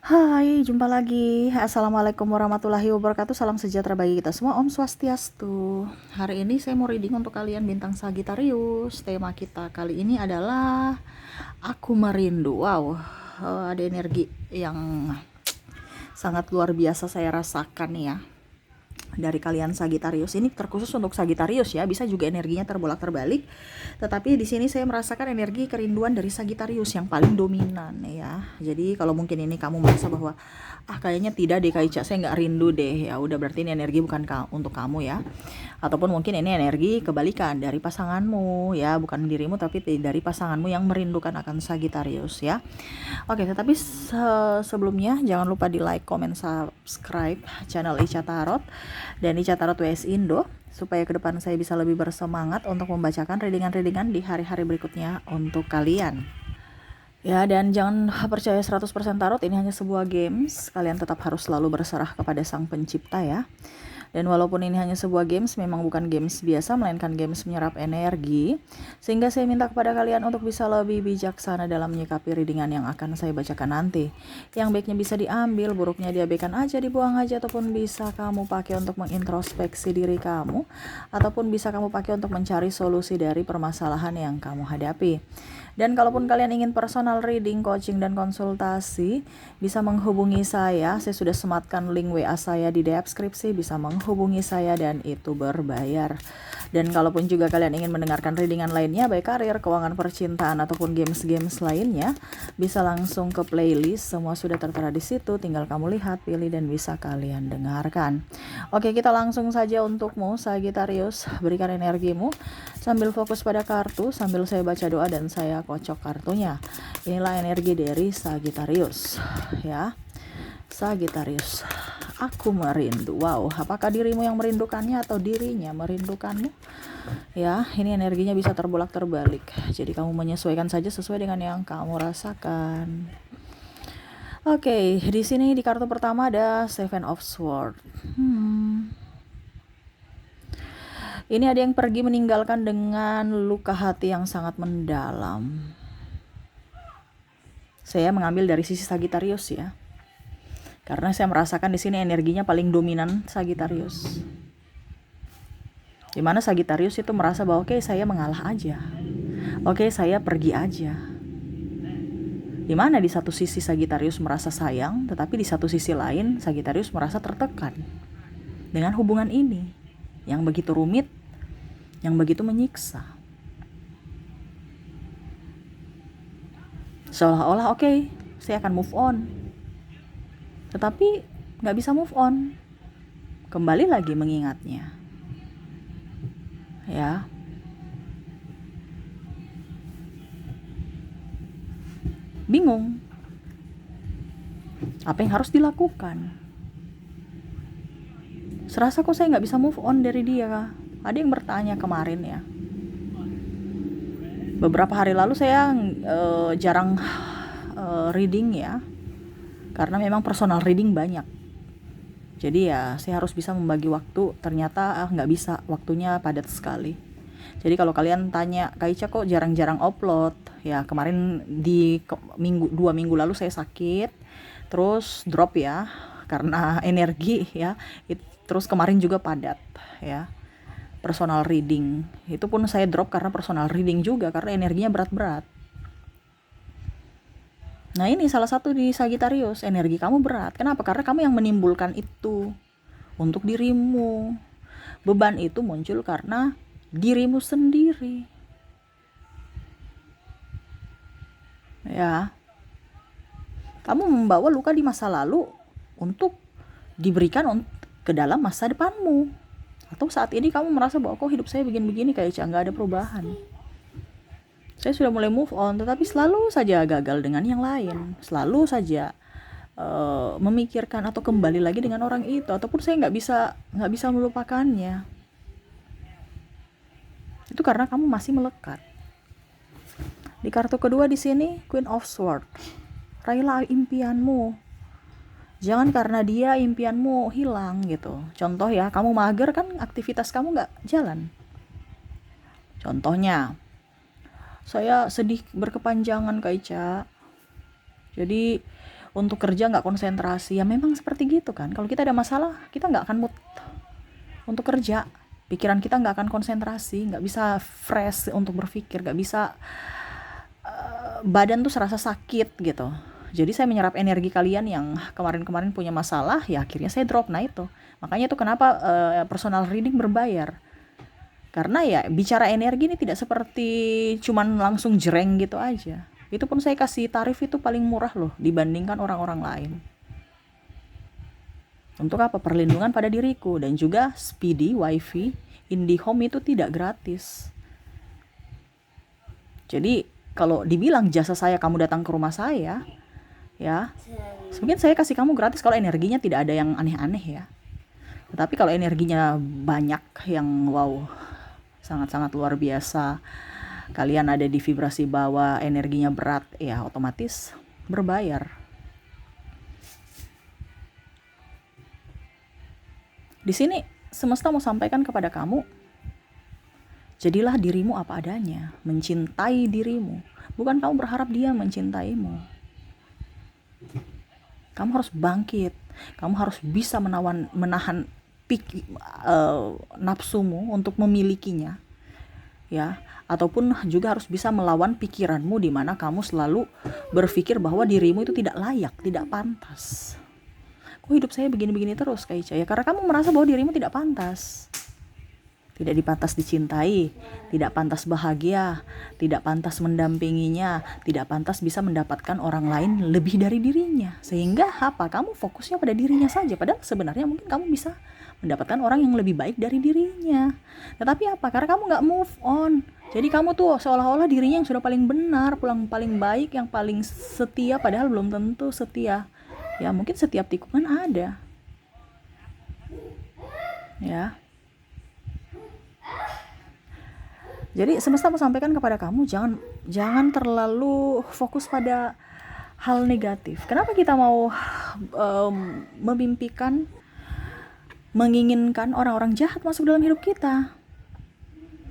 Hai, jumpa lagi. Assalamualaikum warahmatullahi wabarakatuh. Salam sejahtera bagi kita semua. Om Swastiastu. Hari ini saya mau reading untuk kalian bintang Sagittarius. Tema kita kali ini adalah Aku Merindu. Wow, ada energi yang sangat luar biasa saya rasakan ya dari kalian Sagitarius. Ini terkhusus untuk Sagitarius ya, bisa juga energinya terbolak-terbalik. Tetapi di sini saya merasakan energi kerinduan dari Sagitarius yang paling dominan ya. Jadi kalau mungkin ini kamu merasa bahwa kayaknya tidak deh Kak Ica, saya nggak rindu deh. Ya udah, berarti ini energi bukan untuk kamu ya. Ataupun mungkin ini energi kebalikan dari pasanganmu ya, bukan dirimu tapi dari pasanganmu yang merindukan akan Sagitarius ya. Oke, tetapi sebelumnya jangan lupa di like, comment, subscribe channel Ica Tarot dan Ica Tarot WS Indo supaya ke depan saya bisa lebih bersemangat untuk membacakan readingan-readingan di hari-hari berikutnya untuk kalian. Ya, dan jangan percaya 100% tarot, ini hanya sebuah games. Kalian tetap harus selalu berserah kepada Sang Pencipta ya. Dan walaupun ini hanya sebuah games, memang bukan games biasa, melainkan games menyerap energi. Sehingga saya minta kepada kalian untuk bisa lebih bijaksana dalam menyikapi readingan yang akan saya bacakan nanti. Yang baiknya bisa diambil, buruknya diabaikan aja, dibuang aja, ataupun bisa kamu pakai untuk mengintrospeksi diri kamu, ataupun bisa kamu pakai untuk mencari solusi dari permasalahan yang kamu hadapi. Dan kalaupun kalian ingin personal reading, coaching, dan konsultasi, bisa menghubungi saya. Saya sudah sematkan link WA saya di deskripsi, bisa menghubungi saya dan itu berbayar. Dan kalaupun juga kalian ingin mendengarkan readingan lainnya, baik karir, keuangan, percintaan, ataupun games-games lainnya, bisa langsung ke playlist. Semua sudah tertera di situ, tinggal kamu lihat, pilih, dan bisa kalian dengarkan. Oke, kita langsung saja untukmu, Sagittarius. Berikan energimu sambil fokus pada kartu, sambil saya baca doa dan saya kocok kartunya. Inilah energi dari Sagittarius ya. Sagittarius, aku merindu. Wow, apakah dirimu yang merindukannya atau dirinya merindukanmu? Ya, ini energinya bisa terbolak-terbalik. Jadi kamu menyesuaikan saja sesuai dengan yang kamu rasakan. Oke, di sini di kartu pertama ada Seven of Swords. Ini ada yang pergi meninggalkan dengan luka hati yang sangat mendalam. Saya mengambil dari sisi Sagittarius ya. Karena saya merasakan di sini energinya paling dominan Sagittarius. Dimana Sagittarius itu merasa bahwa oke, saya mengalah aja. Oke, saya pergi aja. Dimana di satu sisi Sagittarius merasa sayang, tetapi di satu sisi lain Sagittarius merasa tertekan dengan hubungan ini yang begitu rumit, yang begitu menyiksa. Seolah-olah oke, saya akan move on. Tetapi gak bisa move on. Kembali lagi mengingatnya. Ya. Bingung. Apa yang harus dilakukan? Serasa kok saya gak bisa move on dari dia. Ada yang bertanya kemarin ya. Beberapa hari lalu saya jarang reading ya. Karena memang personal reading banyak. Jadi ya saya harus bisa membagi waktu. Ternyata gak bisa, waktunya padat sekali. Jadi kalau kalian tanya, Kak Ica kok jarang-jarang upload? Ya kemarin di 2 minggu lalu saya sakit. Terus drop ya. Karena energi ya. Terus kemarin juga padat ya. Personal reading. Itu pun saya drop karena personal reading juga. Karena energinya berat-berat. Nah ini salah satu di Sagittarius, energi kamu berat. Kenapa? Karena kamu yang menimbulkan itu untuk dirimu. Beban itu muncul karena dirimu sendiri. Ya. Kamu membawa luka di masa lalu untuk diberikan ke dalam masa depanmu. Atau saat ini kamu merasa bahwa kok hidup saya begini-begini kayak nggak ada perubahan. Saya sudah mulai move on, tetapi selalu saja gagal dengan yang lain. Selalu saja memikirkan atau kembali lagi dengan orang itu, ataupun saya nggak bisa melupakannya. Itu karena kamu masih melekat. Di kartu kedua di sini Queen of Swords. Raihlah impianmu. Jangan karena dia impianmu hilang gitu. Contoh ya, kamu mager kan aktivitas kamu nggak jalan. Contohnya, saya sedih berkepanjangan Kak Ica. Jadi untuk kerja nggak konsentrasi. Ya memang seperti gitu kan. Kalau kita ada masalah, kita nggak akan mood untuk kerja. Pikiran kita nggak akan konsentrasi, nggak bisa fresh untuk berpikir, nggak bisa, badan tuh serasa sakit gitu. Jadi saya menyerap energi kalian yang kemarin-kemarin punya masalah, ya akhirnya saya drop. Nah itu, makanya itu kenapa personal reading berbayar. Karena ya bicara energi ini tidak seperti cuman langsung jreng gitu aja. Itu pun saya kasih tarif itu paling murah loh dibandingkan orang-orang lain. Untuk apa? Perlindungan pada diriku. Dan juga Speedy WiFi IndiHome itu tidak gratis. Jadi kalau dibilang jasa saya kamu datang ke rumah saya, ya mungkin saya kasih kamu gratis kalau energinya tidak ada yang aneh-aneh ya. Tetapi kalau energinya banyak yang wow, sangat-sangat luar biasa, kalian ada di vibrasi bawah, energinya berat, ya otomatis berbayar. Di sini semesta mau sampaikan kepada kamu, jadilah dirimu apa adanya, mencintai dirimu. Bukan kamu berharap dia mencintaimu. Kamu harus bangkit, kamu harus bisa menahan nafsumu untuk memilikinya, ya. Ataupun juga harus bisa melawan pikiranmu di mana kamu selalu berpikir bahwa dirimu itu tidak layak, tidak pantas. Kok hidup saya begini-begini terus, Kak Ica? Ya karena kamu merasa bahwa dirimu tidak pantas. Tidak dipantas dicintai, tidak pantas bahagia, tidak pantas mendampinginya, tidak pantas bisa mendapatkan orang lain lebih dari dirinya. Sehingga apa? Kamu fokusnya pada dirinya saja. Padahal sebenarnya mungkin kamu bisa mendapatkan orang yang lebih baik dari dirinya. Tetapi apa? Karena kamu gak move on. Jadi kamu tuh seolah-olah dirinya yang sudah paling benar, paling baik, yang paling setia, padahal belum tentu setia. Ya mungkin setiap tikungan ada, ya. Jadi semesta mau sampaikan kepada kamu, jangan terlalu fokus pada hal negatif. Kenapa kita mau memimpikan, menginginkan orang-orang jahat masuk dalam hidup kita?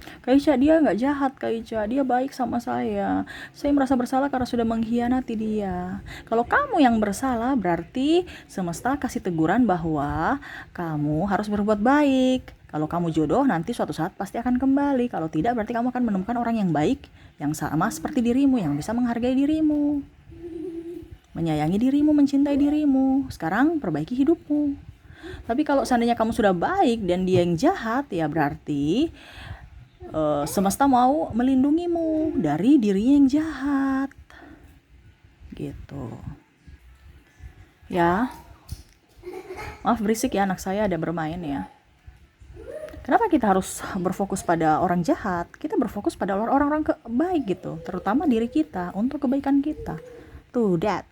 Kak Ica, dia gak jahat, Kak Ica, dia baik sama saya merasa bersalah karena sudah mengkhianati dia. Kalau kamu yang bersalah, berarti semesta kasih teguran bahwa kamu harus berbuat baik. Kalau kamu jodoh, nanti suatu saat pasti akan kembali. Kalau tidak, berarti kamu akan menemukan orang yang baik, yang sama seperti dirimu, yang bisa menghargai dirimu, menyayangi dirimu, mencintai dirimu. Sekarang perbaiki hidupmu. Tapi kalau seandainya kamu sudah baik dan dia yang jahat, ya berarti semesta mau melindungimu dari dirinya yang jahat, gitu. Ya, maaf berisik ya, anak saya ada bermain ya. Kenapa kita harus berfokus pada orang jahat? Kita berfokus pada orang-orang baik gitu, terutama diri kita, untuk kebaikan kita. Tuh, that.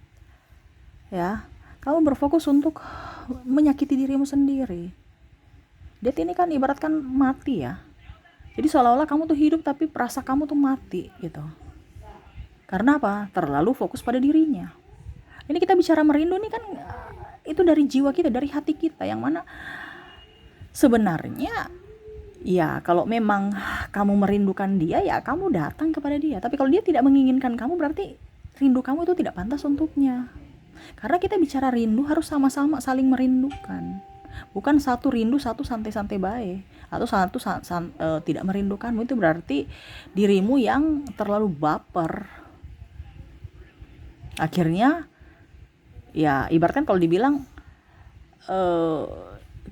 Ya, kamu berfokus untuk menyakiti dirimu sendiri. That ini kan ibaratkan mati ya. Jadi seolah-olah kamu tuh hidup tapi perasa kamu tuh mati gitu. Karena apa? Terlalu fokus pada dirinya. Ini kita bicara merindu nih kan, itu dari jiwa kita, dari hati kita, yang mana sebenarnya ya kalau memang kamu merindukan dia, ya kamu datang kepada dia. Tapi kalau dia tidak menginginkan kamu, berarti rindu kamu itu tidak pantas untuknya. Karena kita bicara rindu harus sama-sama saling merindukan. Bukan satu rindu, satu santai-santai baik, atau satu tidak merindukanmu. Itu berarti dirimu yang terlalu baper. Akhirnya ya ibaratkan kalau dibilang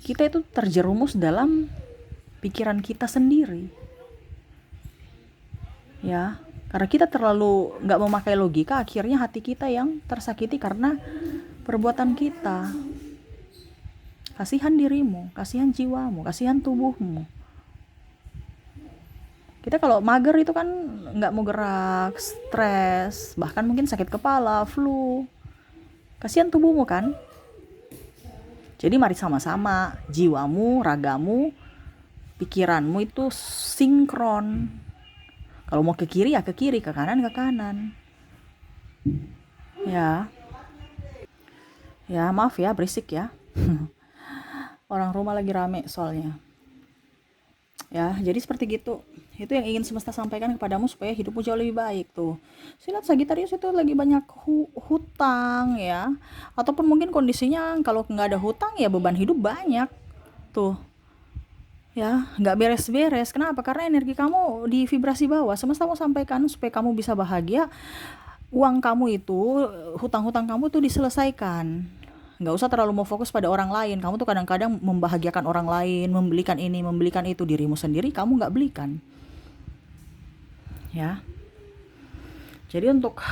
kita itu terjerumus dalam pikiran kita sendiri, ya. Karena kita terlalu gak memakai logika, akhirnya hati kita yang tersakiti karena perbuatan kita. Kasihan dirimu, kasihan jiwamu, kasihan tubuhmu. Kita kalau mager itu kan gak mau gerak, stres, bahkan mungkin sakit kepala, flu. Kasihan tubuhmu kan. Jadi mari sama-sama, jiwamu, ragamu, pikiranmu itu sinkron. Kalau mau ke kiri ya ke kiri, ke kanan ke kanan. Ya. Ya, maaf ya berisik ya. Orang rumah lagi rame soalnya. Ya, jadi seperti gitu Itu yang ingin semesta sampaikan kepadamu supaya hidupmu jauh lebih baik tuh. Saya lihat Sagitarius itu lagi banyak hutang ya. Ataupun mungkin kondisinya kalau nggak ada hutang ya beban hidup banyak tuh. Ya, nggak beres-beres. Kenapa? Karena energi kamu di vibrasi bawah. Semesta mau sampaikan supaya kamu bisa bahagia. Uang kamu itu, hutang-hutang kamu tuh diselesaikan. Nggak usah terlalu mau fokus pada orang lain. Kamu tuh kadang-kadang membahagiakan orang lain, membelikan ini, membelikan itu. Dirimu sendiri kamu nggak belikan. Ya, jadi untuk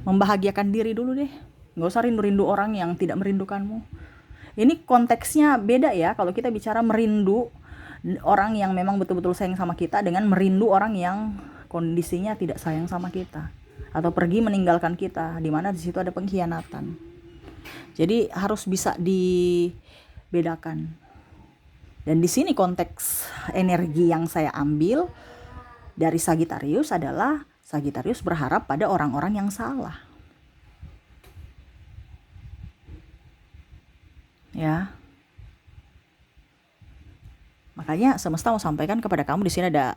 membahagiakan diri dulu deh, nggak usah rindu-rindu orang yang tidak merindukanmu. Ini konteksnya beda ya, kalau kita bicara merindu orang yang memang betul-betul sayang sama kita dengan merindu orang yang kondisinya tidak sayang sama kita atau pergi meninggalkan kita, di mana di situ ada pengkhianatan. Jadi harus bisa dibedakan. Dan di sini konteks energi yang saya ambil dari Sagittarius adalah Sagittarius berharap pada orang-orang yang salah. Ya. Makanya semesta mau sampaikan kepada kamu di sini ada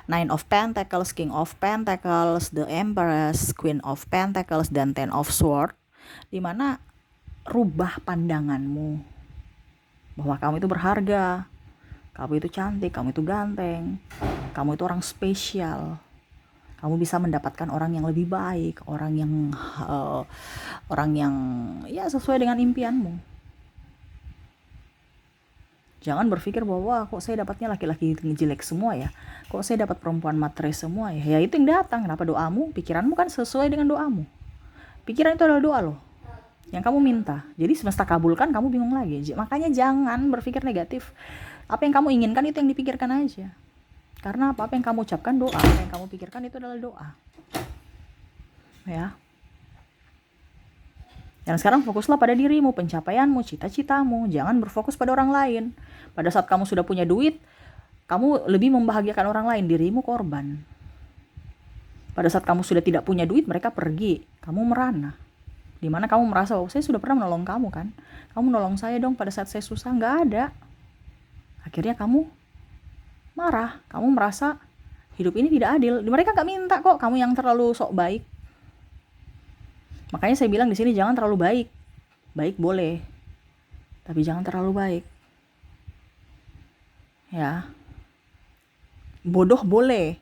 Nine of Pentacles, King of Pentacles, The Empress, Queen of Pentacles, dan Ten of Swords, di mana rubah pandanganmu bahwa kamu itu berharga, kamu itu cantik, kamu itu ganteng, kamu itu orang spesial. Kamu bisa mendapatkan orang yang lebih baik, orang yang ya sesuai dengan impianmu. Jangan berpikir bahwa wah, kok saya dapatnya laki-laki jelek semua ya, kok saya dapat perempuan matre semua ya. Ya itu yang datang. Kenapa? Doamu, pikiranmu kan sesuai dengan doamu. Pikiran itu adalah doa loh yang kamu minta. Jadi semesta kabulkan, kamu bingung lagi. Makanya jangan berpikir negatif. Apa yang kamu inginkan itu yang dipikirkan aja. Karena apa yang kamu ucapkan doa, apa yang kamu pikirkan itu adalah doa. Ya. Dan sekarang fokuslah pada dirimu, pencapaianmu, cita-citamu. Jangan berfokus pada orang lain. Pada saat kamu sudah punya duit, kamu lebih membahagiakan orang lain, dirimu korban. Pada saat kamu sudah tidak punya duit, mereka pergi, kamu merana. Dimana kamu merasa, oh saya sudah pernah menolong kamu kan, kamu nolong saya dong pada saat saya susah. Nggak ada. Akhirnya kamu marah, kamu merasa hidup ini tidak adil. Mereka nggak minta kok, kamu yang terlalu sok baik. Makanya saya bilang di sini jangan terlalu baik. Baik boleh, tapi jangan terlalu baik. Ya. Bodoh boleh,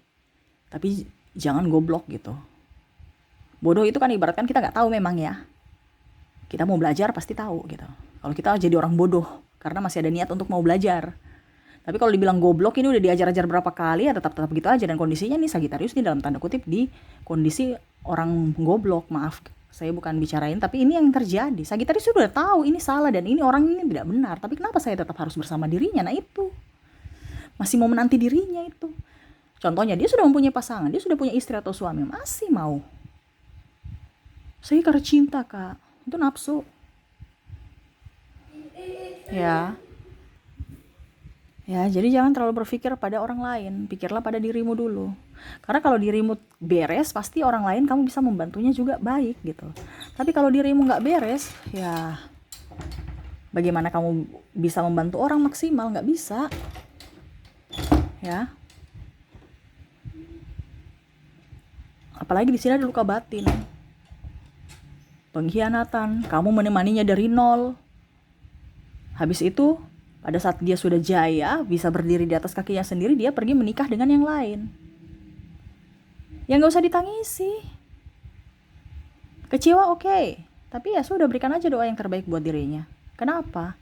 tapi jangan goblok gitu. Bodoh itu kan ibaratkan kita nggak tahu memang ya. Kita mau belajar pasti tahu gitu. Kalau kita jadi orang bodoh karena masih ada niat untuk mau belajar. Tapi kalau dibilang goblok ini udah diajar-ajar berapa kali ya tetap gitu aja. Dan kondisinya nih Sagittarius ini dalam tanda kutip di kondisi orang goblok. Maaf, saya bukan bicarain, tapi ini yang terjadi. Sagittarius sudah tahu ini salah dan ini orang ini tidak benar. Tapi kenapa saya tetap harus bersama dirinya? Nah itu. Masih mau menanti dirinya itu. Contohnya dia sudah mempunyai pasangan, dia sudah punya istri atau suami, masih mau. Saya karena cinta kak, itu nafsu. Ya. Ya, jadi jangan terlalu berpikir pada orang lain, pikirlah pada dirimu dulu. Karena kalau dirimu beres, pasti orang lain kamu bisa membantunya juga baik gitu. Tapi kalau dirimu nggak beres, ya bagaimana kamu bisa membantu orang maksimal? Nggak bisa. Ya. Apalagi di sini ada luka batin. Pengkhianatan, kamu menemaninya dari nol. Habis itu pada saat dia sudah jaya, bisa berdiri di atas kakinya sendiri, dia pergi menikah dengan yang lain. Ya nggak usah ditangisi. Kecewa oke. Tapi ya sudah, berikan aja doa yang terbaik buat dirinya. Kenapa?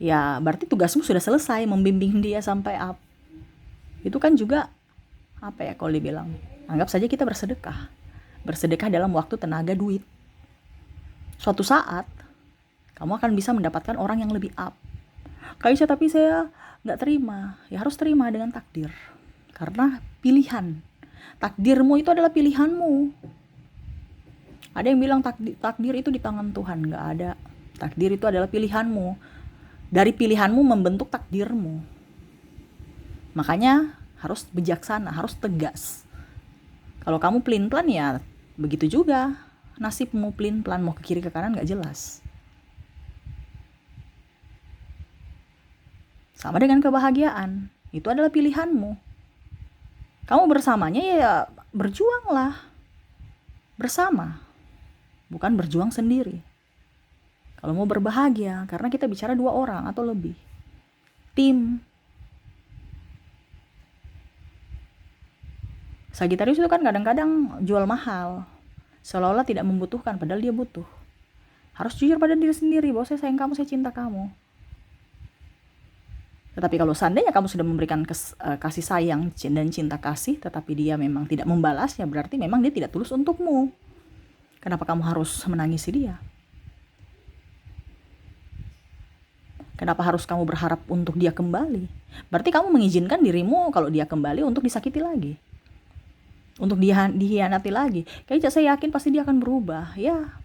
Ya berarti tugasmu sudah selesai, membimbing dia sampai up. Itu kan juga, apa ya kalau dibilang, anggap saja kita bersedekah. Bersedekah dalam waktu, tenaga, duit. Suatu saat, kamu akan bisa mendapatkan orang yang lebih up. Kaisyah, tapi saya nggak terima. Ya harus terima dengan takdir. Karena pilihan. Takdirmu itu adalah pilihanmu. Ada yang bilang takdir itu di tangan Tuhan. Nggak ada. Takdir itu adalah pilihanmu. Dari pilihanmu membentuk takdirmu. Makanya harus bijaksana, harus tegas. Kalau kamu pelin-pelan ya begitu juga. Nasibmu pelin-pelan, mau ke kiri ke kanan nggak jelas. Sama dengan kebahagiaan. Itu adalah pilihanmu. Kamu bersamanya ya berjuanglah bersama, bukan berjuang sendiri. Kalau mau berbahagia, karena kita bicara 2 orang atau lebih. Tim. Sagittarius itu kan kadang-kadang jual mahal. Seolah-olah tidak membutuhkan, padahal dia butuh. Harus jujur pada diri sendiri bahwa saya sayang kamu, saya cinta kamu. Tetapi kalau seandainya kamu sudah memberikan kasih sayang dan cinta kasih, tetapi dia memang tidak membalasnya, berarti memang dia tidak tulus untukmu. Kenapa kamu harus menangisi dia? Kenapa harus kamu berharap untuk dia kembali? Berarti kamu mengizinkan dirimu kalau dia kembali untuk disakiti lagi, untuk dihianati lagi. Kayaknya saya yakin pasti dia akan berubah. Ya,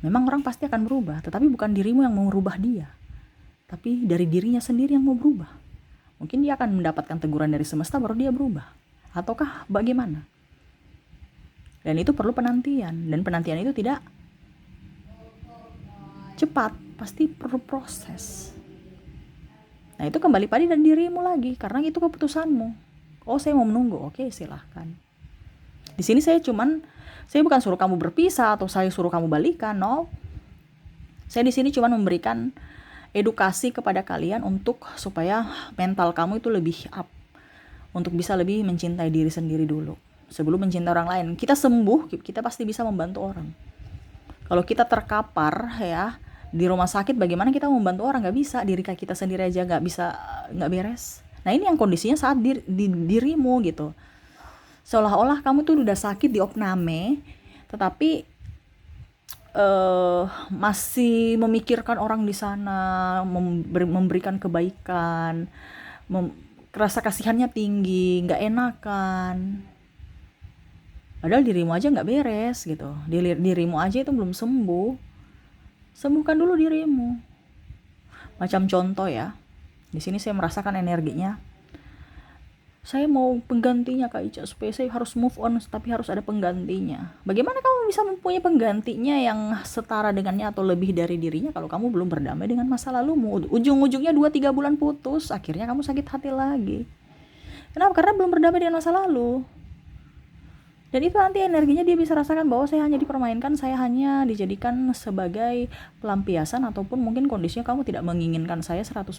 memang orang pasti akan berubah, tetapi bukan dirimu yang mau merubah dia, tapi dari dirinya sendiri yang mau berubah. Mungkin dia akan mendapatkan teguran dari semesta baru dia berubah, ataukah bagaimana? Dan itu perlu penantian, dan penantian itu tidak cepat, pasti perlu proses. Nah itu kembali pada dan dirimu lagi, karena itu keputusanmu. Oh saya mau menunggu, oke silahkan. Di sini saya bukan suruh kamu berpisah atau saya suruh kamu balikan, no. Saya di sini cuma memberikan edukasi kepada kalian supaya mental kamu itu lebih up, untuk bisa lebih mencintai diri sendiri dulu sebelum mencintai orang lain. Kita sembuh, kita pasti bisa membantu orang. Kalau kita terkapar ya di rumah sakit, bagaimana kita membantu orang? Nggak bisa, diri kita sendiri aja nggak beres. Nah ini yang kondisinya saat dirimu gitu. Seolah-olah kamu tuh udah sakit di opname, tetapi masih memikirkan orang di sana, memberikan kebaikan, rasa kasihannya tinggi, nggak enakan. Padahal dirimu aja nggak beres gitu, dirimu aja itu belum sembuh. Sembuhkan dulu dirimu. Macam contoh ya, di sini saya merasakan energinya. Saya mau penggantinya Kak Ica, supaya saya harus move on, tapi harus ada penggantinya. Bagaimana kamu bisa mempunyai penggantinya yang setara dengannya atau lebih dari dirinya kalau kamu belum berdamai dengan masa lalumu? Ujung-ujungnya 2-3 bulan putus, akhirnya kamu sakit hati lagi. Kenapa? Karena belum berdamai dengan masa lalu. Dan itu nanti energinya dia bisa rasakan bahwa saya hanya dipermainkan, saya hanya dijadikan sebagai pelampiasan, ataupun mungkin kondisinya kamu tidak menginginkan saya 100%.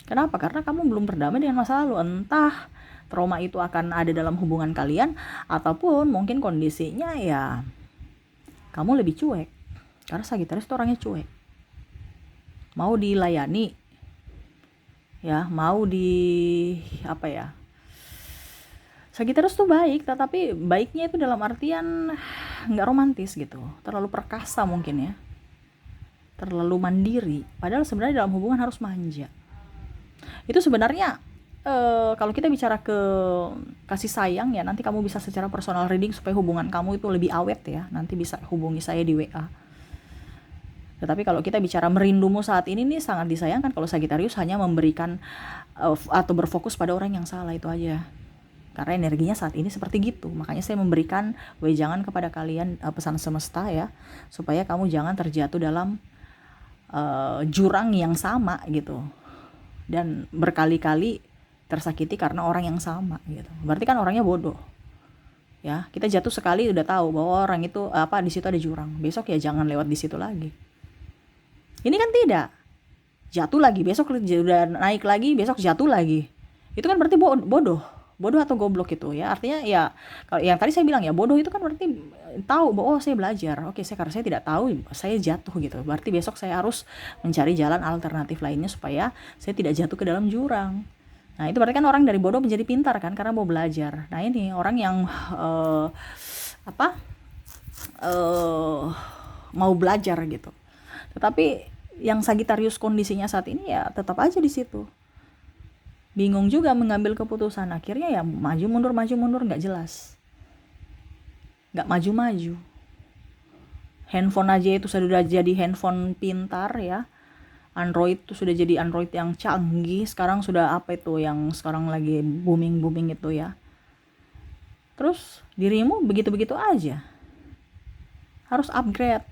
Kenapa? Karena kamu belum berdamai dengan masa lalu. Entah trauma itu akan ada dalam hubungan kalian, ataupun mungkin kondisinya ya kamu lebih cuek. Karena Sagittarius itu orangnya cuek. Mau dilayani, ya, mau Sagittarius tuh baik, tetapi baiknya itu dalam artian nggak romantis gitu. Terlalu perkasa mungkin ya. Terlalu mandiri. Padahal sebenarnya dalam hubungan harus manja. Itu sebenarnya kalau kita bicara ke kasih sayang ya, nanti kamu bisa secara personal reading supaya hubungan kamu itu lebih awet ya. Nanti bisa hubungi saya di WA. Tetapi kalau kita bicara merindumu saat ini nih, sangat disayangkan kalau Sagittarius hanya memberikan atau berfokus pada orang yang salah, itu aja. Karena energinya saat ini seperti gitu. Makanya saya memberikan wejangan kepada kalian, pesan semesta ya, supaya kamu jangan terjatuh dalam jurang yang sama gitu, dan berkali-kali tersakiti karena orang yang sama gitu. Berarti kan orangnya bodoh ya. Kita jatuh sekali udah tahu bahwa orang itu di situ ada jurang, besok ya jangan lewat di situ lagi. Ini kan tidak, jatuh lagi, besok udah naik lagi, besok jatuh lagi. Itu kan berarti bodoh atau goblok itu ya. Artinya ya, kalau yang tadi saya bilang ya, bodoh itu kan berarti tahu bahwa saya belajar. Oke, karena saya tidak tahu, saya jatuh gitu. Berarti besok saya harus mencari jalan alternatif lainnya supaya saya tidak jatuh ke dalam jurang. Nah, itu berarti kan orang dari bodoh menjadi pintar kan, karena mau belajar. Nah, ini orang yang mau belajar gitu. Tetapi yang Sagittarius kondisinya saat ini ya tetap aja di situ. Bingung juga mengambil keputusan, akhirnya ya maju mundur nggak jelas, nggak maju. Handphone aja itu sudah jadi handphone pintar ya, Android itu sudah jadi Android yang canggih. Sekarang sudah yang sekarang lagi booming itu ya. Terus dirimu begitu aja, harus upgrade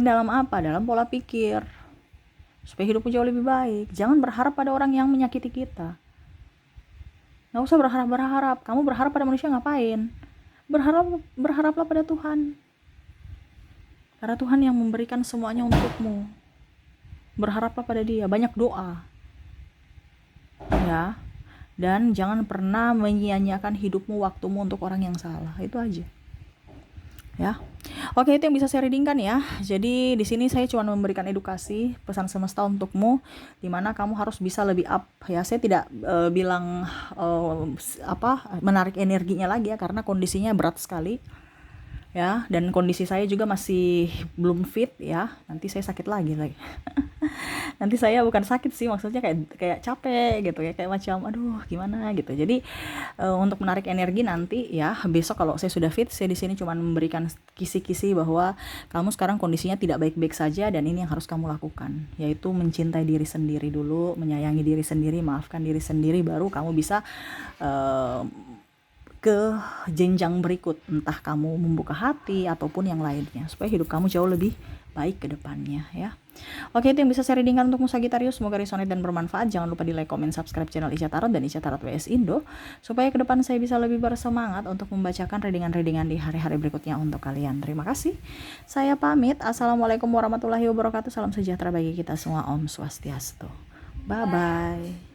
dalam apa? Dalam pola pikir. supaya hidupmu jauh lebih baik. Jangan berharap pada orang yang menyakiti kita. Nggak usah berharap. Kamu berharap pada manusia ngapain? Berharaplah pada Tuhan. Karena Tuhan yang memberikan semuanya untukmu. Berharaplah pada Dia, banyak doa. Ya. Dan jangan pernah menyia-nyiakan hidupmu, waktumu untuk orang yang salah. Itu aja. Ya. Oke, itu yang bisa saya readingkan ya. Jadi di sini saya cuma memberikan edukasi, pesan semesta untukmu, di mana kamu harus bisa lebih up ya. Saya tidak bilang menarik energinya lagi ya, karena kondisinya berat sekali ya, dan kondisi saya juga masih belum fit ya. Nanti saya sakit lagi. Nanti saya bukan sakit sih, maksudnya kayak capek gitu ya, kayak macam aduh gimana gitu. Jadi untuk menarik energi nanti ya, besok kalau saya sudah fit, saya di sini cuma memberikan kisi-kisi bahwa kamu sekarang kondisinya tidak baik-baik saja, dan ini yang harus kamu lakukan, yaitu mencintai diri sendiri dulu, menyayangi diri sendiri, maafkan diri sendiri, baru kamu bisa ke jenjang berikut, entah kamu membuka hati ataupun yang lainnya, supaya hidup kamu jauh lebih baik ke depannya ya. Oke, itu yang bisa saya readingkan untukmu Sagittarius. Semoga resonate dan bermanfaat. Jangan lupa di like, comment, subscribe channel Ica Tarot dan Ica Tarot WS Indo, supaya ke depan saya bisa lebih bersemangat untuk membacakan readingan-readingan di hari-hari berikutnya untuk kalian. Terima kasih. Saya pamit. Assalamualaikum warahmatullahi wabarakatuh. Salam sejahtera bagi kita semua. Om Swastiastu. Bye bye.